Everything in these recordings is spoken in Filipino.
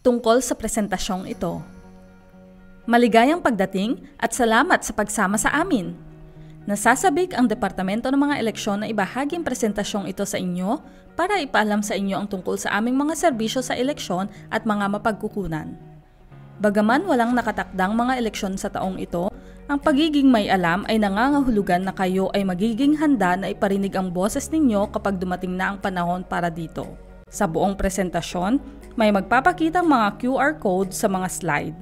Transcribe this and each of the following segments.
tungkol sa presentasyong ito. Maligayang pagdating at salamat sa pagsama sa amin. Nasasabik ang Departamento ng mga Eleksyon na ibahagi ang presentasyong ito sa inyo para ipaalam sa inyo ang tungkol sa aming mga serbisyo sa eleksyon at mga mapagkukunan. Bagaman walang nakatakdang mga eleksyon sa taong ito, ang pagiging may alam ay nangangahulugan na kayo ay magiging handa na iparinig ang boses ninyo kapag dumating na ang panahon para dito. Sa buong presentasyon, may magpapakitang mga QR code sa mga slide.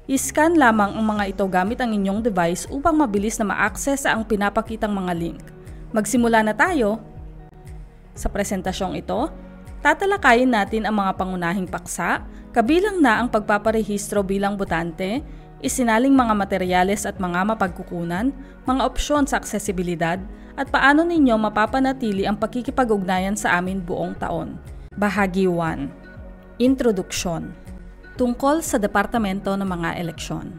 I-scan lamang ang mga ito gamit ang inyong device upang mabilis na ma-access ang pinapakitang mga link. Magsimula na tayo! Sa presentasyong ito, tatalakayin natin ang mga pangunahing paksa, kabilang na ang pagpaparehistro bilang botante, isinaling mga materyales at mga mapagkukunan, mga opsyon sa aksesibilidad, at paano ninyo mapapanatili ang pakikipag-ugnayan sa amin buong taon. Bahagi 1. Introduksyon. Tungkol sa Departamento ng mga Eleksyon.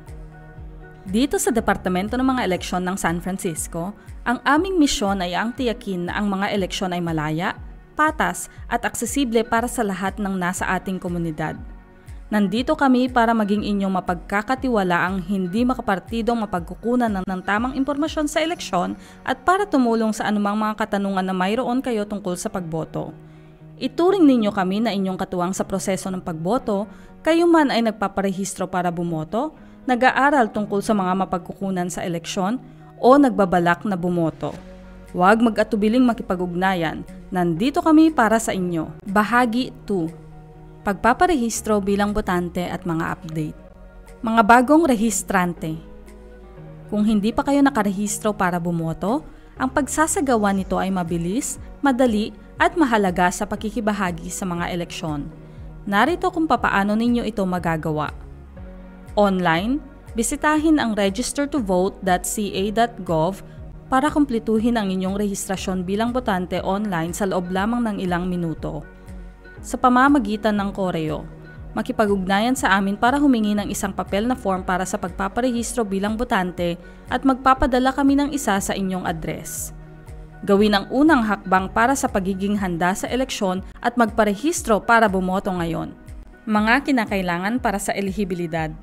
Dito sa Departamento ng mga Eleksyon ng San Francisco, ang aming misyon ay ang tiyakin na ang mga eleksyon ay malaya, patas at aksesible para sa lahat ng nasa ating komunidad. Nandito kami para maging inyong mapagkakatiwalaang hindi makapartidong mapagkukunan ng tamang impormasyon sa eleksyon at para tumulong sa anumang mga katanungan na mayroon kayo tungkol sa pagboto. Ituring ninyo kami na inyong katuwang sa proseso ng pagboto, kayo man ay nagpaparehistro para bumoto, nag-aaral tungkol sa mga mapagkukunan sa eleksyon, o nagbabalak na bumoto. Huwag mag-atubiling makipag-ugnayan, nandito kami para sa inyo. Bahagi 2. Pagpaparehistro bilang botante at mga update. Mga bagong rehistrante. Kung hindi pa kayo nakarehistro para bumoto, ang pagsasagawa nito ay mabilis, madali at mahalaga sa pakikibahagi sa mga eleksyon. Narito kung papaano ninyo ito magagawa. Online, bisitahin ang registertovote.ca.gov para kumpletuhin ang inyong rehistrasyon bilang botante online sa loob lamang ng ilang minuto. Sa pamamagitan ng koreo, makipag-ugnayan sa amin para humingi ng isang papel na form para sa pagpaparehistro bilang botante at magpapadala kami ng isa sa inyong address. Gawin ang unang hakbang para sa pagiging handa sa eleksyon at magparehistro para bumoto ngayon. Mga kinakailangan para sa elihibilidad.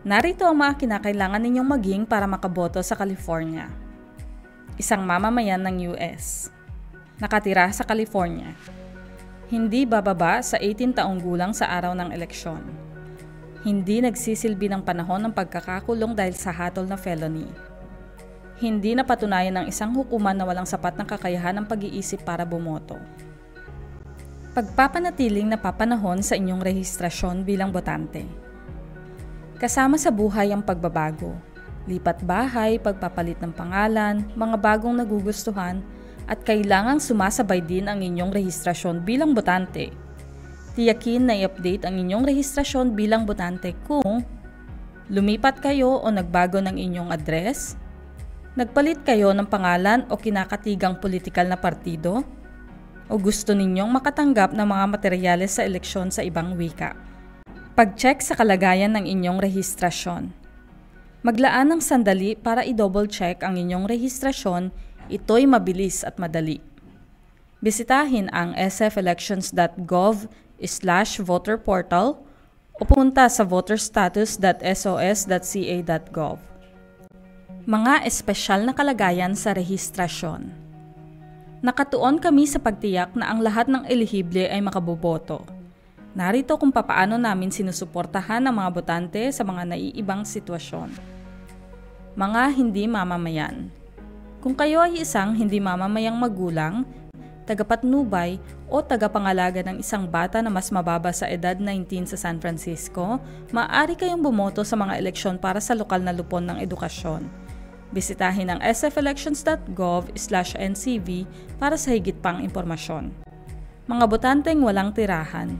Narito ang mga kinakailangan ninyong maging para makaboto sa California. Isang mamamayan ng US. Nakatira sa California. Hindi bababa sa 18 taong gulang sa araw ng eleksyon. Hindi nagsisilbi ng panahon ng pagkakakulong dahil sa hatol na felony. Hindi napatunayan ng isang hukuman na walang sapat ng kakayahan ng pag-iisip para bumoto. Pagpapanatiling napapanahon sa inyong rehistrasyon bilang botante. Kasama sa buhay ang pagbabago, lipat bahay, pagpapalit ng pangalan, mga bagong nagugustuhan, at kailangang sumasabay din ang inyong rehistrasyon bilang botante. Tiyakin na i-update ang inyong rehistrasyon bilang botante kung lumipat kayo o nagbago ng inyong address, nagpalit kayo ng pangalan o kinakatigang politikal na partido, o gusto ninyong makatanggap ng mga materyales sa eleksyon sa ibang wika. Pag-check sa kalagayan ng inyong rehistrasyon. Maglaan ng sandali para i-double check ang inyong rehistrasyon, ito'y mabilis at madali. Bisitahin ang sfelections.gov/voterportal o pumunta sa voterstatus.sos.ca.gov. Mga espesyal na kalagayan sa rehistrasyon. Nakatuon kami sa pagtiyak na ang lahat ng elihible ay makaboboto. Narito kung papaano namin sinusuportahan ang mga botante sa mga naiibang sitwasyon. Mga hindi mamamayan. Kung kayo ay isang hindi mamamayang magulang, tagapatnubay o tagapangalaga ng isang bata na mas mababa sa edad 19 sa San Francisco, maaari kayong bumoto sa mga eleksyon para sa lokal na lupon ng edukasyon. Bisitahin ang sfelections.gov/ncv para sa higit pang impormasyon. Mga botanteng walang tirahan.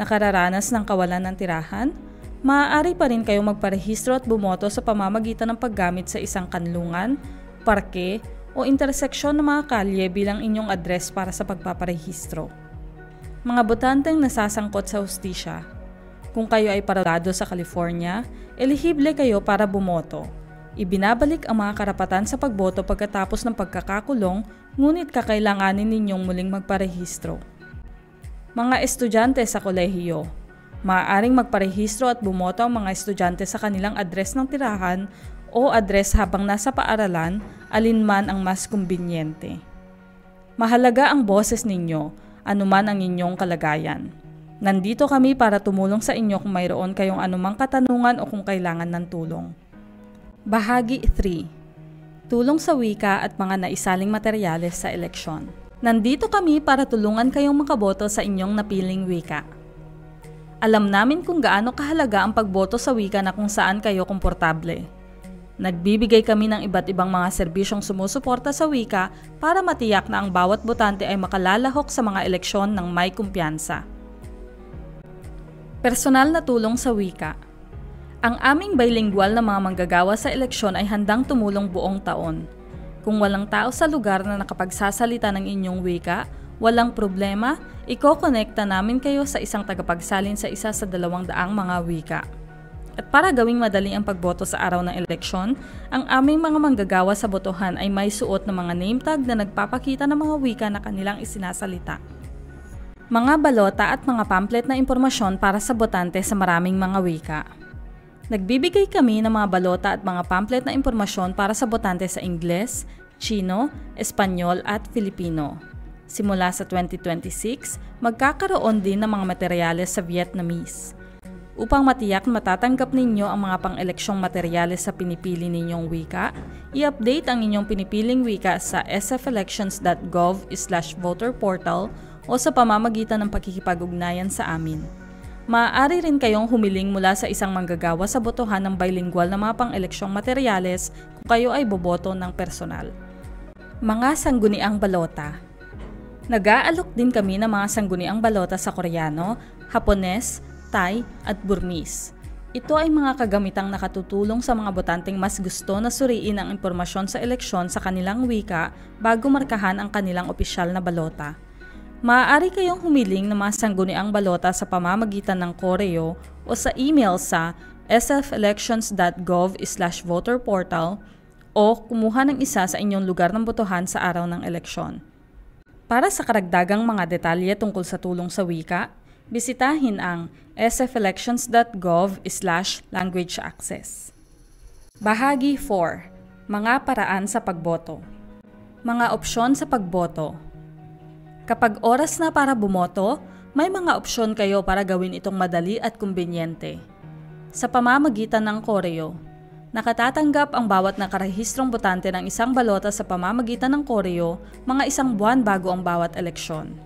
Nakararanas ng kawalan ng tirahan? Maaari pa rin kayong magparehistro at bumoto sa pamamagitan ng paggamit sa isang kanlungan, parke o interseksyon ng mga kalye bilang inyong address para sa pagpaparehistro. Mga botanteng nasasangkot sa hustisya. Kung kayo ay parado sa California, elihible kayo para bumoto. Ibinabalik ang mga karapatan sa pagboto pagkatapos ng pagkakakulong, ngunit kakailanganin ninyong muling magparehistro. Mga estudyante sa kolehiyo, Maaaring magparehistro at bumoto ang mga estudyante sa kanilang address ng tirahan o address habang nasa paaralan, alinman ang mas kumbinyente. Mahalaga ang boses ninyo, anuman ang inyong kalagayan. Nandito kami para tumulong sa inyo kung mayroon kayong anumang katanungan o kung kailangan ng tulong. Bahagi 3. Tulong sa wika at mga naisaling materyales sa eleksyon. Nandito kami para tulungan kayong makaboto sa inyong napiling wika. Alam namin kung gaano kahalaga ang pagboto sa wika na kung saan kayo komportable. Nagbibigay kami ng iba't ibang mga serbisyong sumusuporta sa wika para matiyak na ang bawat botante ay makalalahok sa mga eleksyon ng may kumpiyansa. Personal na tulong sa wika. Ang aming bilingual na mga manggagawa sa eleksyon ay handang tumulong buong taon. Kung walang tao sa lugar na nakapagsasalita ng inyong wika, walang problema, iko-konekta namin kayo sa isang tagapagsalin sa isa sa 200 mga wika. At para gawing madali ang pagboto sa araw ng eleksyon, ang aming mga manggagawa sa botohan ay may suot ng mga name tag na nagpapakita ng mga wika na kanilang isinasalita. Mga balota at mga pamphlet na impormasyon para sa botante sa maraming mga wika. Nagbibigay kami ng mga balota at mga pamphlet na impormasyon para sa botante sa Ingles, Chino, Espanyol at Filipino. Simula sa 2026, magkakaroon din ng mga materyales sa Vietnamese. Upang matiyak na matatanggap ninyo ang mga pang-eleksyong materyales sa pinipili ninyong wika, i-update ang inyong pinipiling wika sa sfelections.gov/voterportal o sa pamamagitan ng pakikipag-ugnayan sa amin. Maaari rin kayong humiling mula sa isang manggagawa sa botohan ng bilingual na mga pang-eleksyong materyales kung kayo ay boboto ng personal. Mga sangguniang balota. Nag-aalok din kami ng mga sangguniang balota sa Koreano, Hapones, Thai at Burmese. Ito ay mga kagamitang nakatutulong sa mga botanteng mas gusto na suriin ang impormasyon sa eleksyon sa kanilang wika bago markahan ang kanilang opisyal na balota. Maaari kayong humiling ng mga sangguniang balota sa pamamagitan ng koreo o sa email sa sfelections.gov/voterportal o kumuha ng isa sa inyong lugar ng botohan sa araw ng eleksyon. Para sa karagdagang mga detalye tungkol sa tulong sa wika, bisitahin ang sfelections.gov/languageaccess. Bahagi 4. Mga paraan sa pagboto. Mga opsyon sa pagboto. Kapag oras na para bumoto, may mga opsyon kayo para gawin itong madali at kumbinyente. Sa pamamagitan ng koreo, nakatatanggap ang bawat nakarehistrong botante ng isang balota sa pamamagitan ng koreo mga 1 buwan bago ang bawat eleksyon.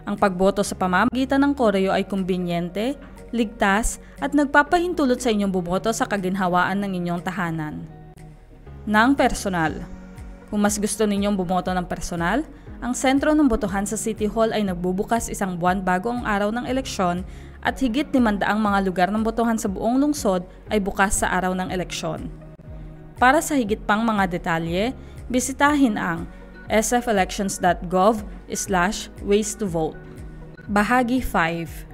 Ang pagboto sa pamamagitan ng koreo ay kumbinyente, ligtas at nagpapahintulot sa inyong bumoto sa kaginhawaan ng inyong tahanan. Nang personal. Kung mas gusto ninyong bumoto ng personal, ang sentro ng botohan sa City Hall ay nagbubukas 1 buwan bago ang araw ng eleksyon at higit 500 mga lugar ng botohan sa buong lungsod ay bukas sa araw ng eleksyon. Para sa higit pang mga detalye, bisitahin ang sfelections.gov/ways to vote. Bahagi 5.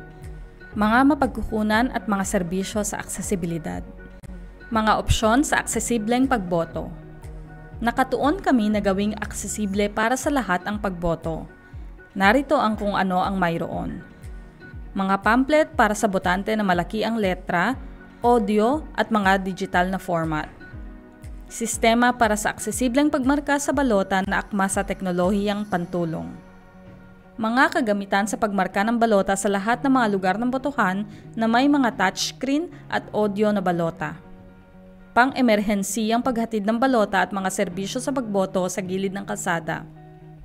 Mga mapagkukunan at mga serbisyo sa aksesibilidad. Mga opsyon sa aksesibleng pagboto. Nakatuon kami na gawing aksesible para sa lahat ang pagboto. Narito ang kung ano ang mayroon. Mga pamphlet para sa botante na malaki ang letra, audio at mga digital na format. Sistema para sa aksesibleng pagmarka sa balota na akma sa teknolohiyang pantulong. Mga kagamitan sa pagmarka ng balota sa lahat ng mga lugar ng botohan na may mga touchscreen at audio na balota. Pang-emerhensiyang paghatid ng balota at mga serbisyo sa pagboto sa gilid ng kalsada.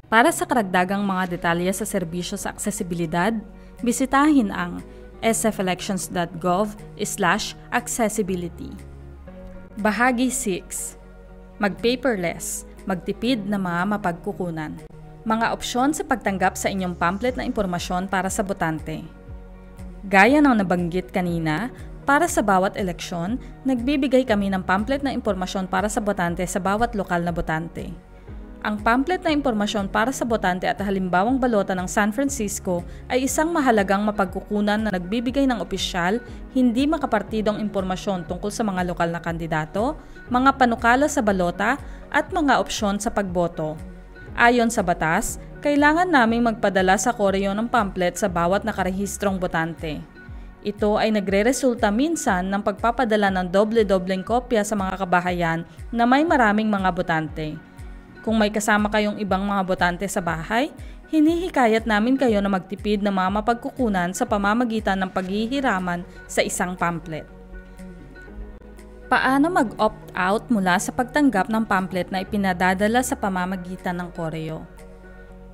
Para sa karagdagang mga detalye sa serbisyo sa aksesibilidad, bisitahin ang sfelections.gov/accessibility. Bahagi 6. Mag-paperless, magtipid na mga mapagkukunan. Mga opsyon sa pagtanggap sa inyong pamphlet na impormasyon para sa botante. Gaya ng nabanggit kanina, para sa bawat eleksyon, nagbibigay kami ng pamphlet na impormasyon para sa botante sa bawat lokal na botante. Ang pamphlet na impormasyon para sa botante at halimbawang balota ng San Francisco ay isang mahalagang mapagkukunan na nagbibigay ng opisyal, hindi makapartidong impormasyon tungkol sa mga lokal na kandidato, mga panukala sa balota, at mga opsyon sa pagboto. Ayon sa batas, kailangan naming magpadala sa koreo ng pamphlet sa bawat nakarehistrong botante. Ito ay nagre-resulta minsan ng pagpapadala ng doble-dobleng kopya sa mga kabahayan na may maraming mga botante. Kung may kasama kayong ibang mga botante sa bahay, hinihikayat namin kayo na magtipid ng mga mapagkukunan sa pamamagitan ng paghihiraman sa isang pamphlet. Paano mag-opt-out mula sa pagtanggap ng pamphlet na ipinadadala sa pamamagitan ng koreo?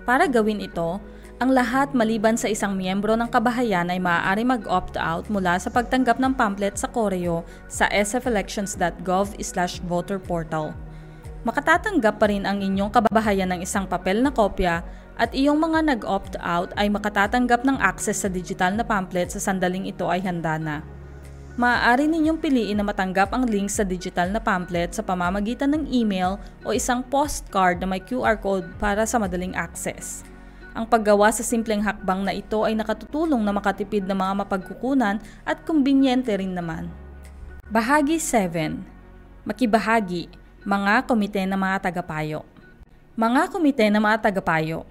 Para gawin ito, ang lahat maliban sa isang miyembro ng kabahayan ay maaari mag-opt-out mula sa pagtanggap ng pamphlet sa koreo sa sfelections.gov/voterportal. Makatatanggap pa rin ang inyong kabahayan ng isang papel na kopya at iyong mga nag-opt-out ay makatatanggap ng access sa digital na pamphlet sa sandaling ito ay handa na. Maaari ninyong piliin na matanggap ang link sa digital na pamphlet sa pamamagitan ng email o isang postcard na may QR code para sa madaling access. Ang paggawa sa simpleng hakbang na ito ay nakatutulong na makatipid ng mga mapagkukunan at kumbinyente rin naman. Bahagi 7. Makibahagi, mga komite ng mga tagapayo. Mga komite ng mga tagapayo.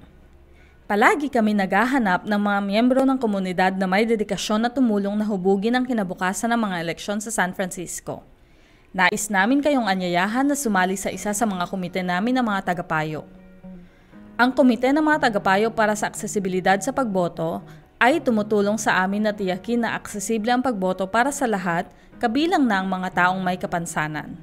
Palagi kami naghahanap ng mga miyembro ng komunidad na may dedikasyon na tumulong na hubugin ang kinabukasan ng mga eleksyon sa San Francisco. Nais namin kayong anyayahan na sumali sa isa sa mga komite namin ng mga tagapayo. Ang komite ng mga tagapayo para sa aksesibilidad sa pagboto ay tumutulong sa amin na tiyakin na aksesible ang pagboto para sa lahat, kabilang na ang mga taong may kapansanan.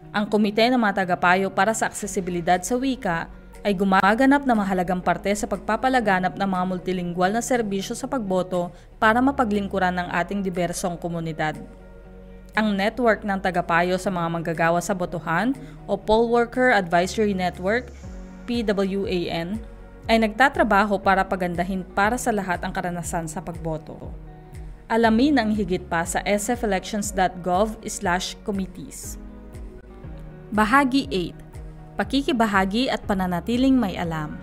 Ang komite ng mga tagapayo para sa aksesibilidad sa wika ay gumaganap na mahalagang parte sa pagpapalaganap ng mga multilingwal na serbisyo sa pagboto para mapaglingkuran ng ating diversong komunidad. Ang network ng tagapayo sa mga manggagawa sa botohan o Poll Worker Advisory Network, PWAN, ay nagtatrabaho para pagandahin para sa lahat ang karanasan sa pagboto. Alamin ang higit pa sa sfelections.gov/committees. Bahagi 8. Pakikibahagi at pananatiling may alam.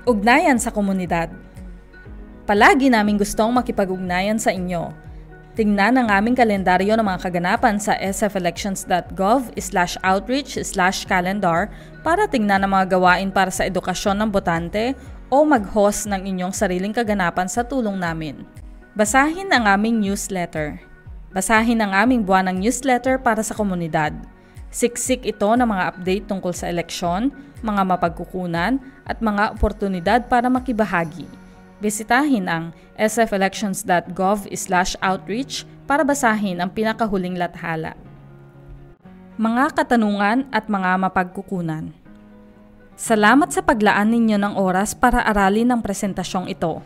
Ugnayan sa komunidad. Palagi naming gustong makipag-ugnayan sa inyo. Tingnan ang aming kalendaryo ng mga kaganapan sa sfelections.gov/outreach/calendar para tingnan ang mga gawain para sa edukasyon ng botante o mag-host ng inyong sariling kaganapan sa tulong namin. Basahin ang aming newsletter. Basahin ang aming buwanang newsletter para sa komunidad. Siksik ito ng mga update tungkol sa eleksyon, mga mapagkukunan at mga oportunidad para makibahagi. Bisitahin ang sfelections.gov/outreach para basahin ang pinakahuling lathala. Mga katanungan at mga mapagkukunan. Salamat sa paglaan ninyo ng oras para aralin ang presentasyong ito.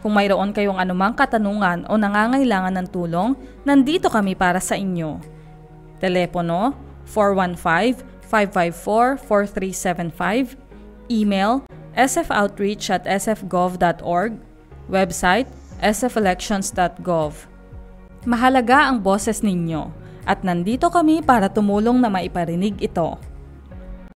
Kung mayroon kayong anumang katanungan o nangangailangan ng tulong, nandito kami para sa inyo. Telepono 415-554-4375, email sfoutreach@sfgov.org, website sfelections.gov. Mahalaga ang boses ninyo at nandito kami para tumulong na maiparinig ito.